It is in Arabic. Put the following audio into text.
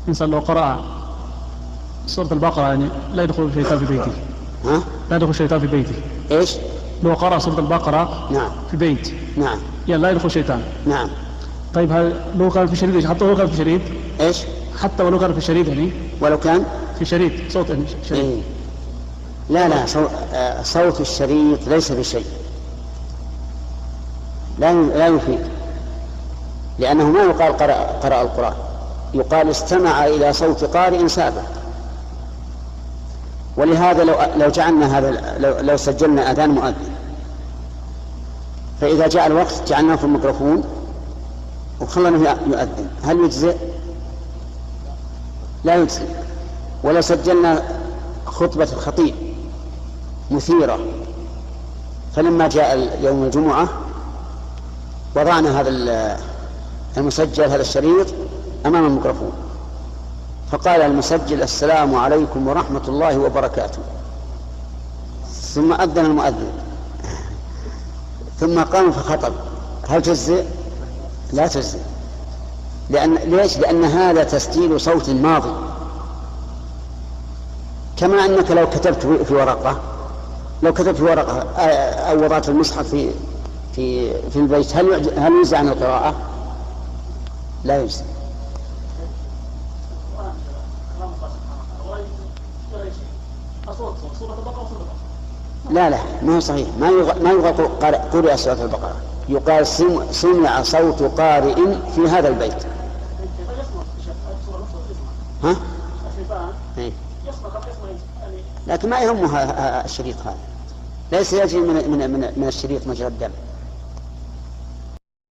إنسان لو قرأ سورة البقرة يعني لا يدخل الشيطان في بيته. ها؟ لا يدخل الشيطان في بيته. إيش؟ لو قرأ سورة البقرة نعم في بيت نعم يعني لا يدخل الشيطان. نعم. طيب هل لو كان في شريط، حتى ولو كان في شريط، إيش؟ حتى ولو كان في شريط يعني ولو كان في شريط صوت يعني شريط. إيه؟ لا صوت الشريط ليس بشيء، لا يفيد، لأنه ما يقال قرأ القرآن، يقال استمع إلى صوت قارئ سابق. ولهذا لو جعلنا هذا، لو سجلنا أذان مؤذن، فإذا جاء الوقت جعلناه في الميكروفون وخلنا يؤذن، هل يجزئ؟ لا يجزئ. ولو سجلنا خطبة الخطيب مثيرة، فلما جاء يوم الجمعة وضعنا هذا المسجل، هذا الشريط أمام الميكروفون، فقال المسجل السلام عليكم ورحمة الله وبركاته، ثم أذن المؤذن، ثم قام فخطب، هل تجزئ؟ لا تجزئ. ليش؟ لأن هذا تسجيل صوت ماضي، كما أنك لو كتبت في ورقة، أو وضعت المصحف في البيت، هل يجزي عن القراءة؟ لا يجزي. لا ما هو صحيح، ما يقال قرئ سورة البقرة، يقال سمع صوت قارئ في هذا البيت. ها؟ لكن ما يهمها الشريط هذا، ليس يجري من الشريط مجرى الدم.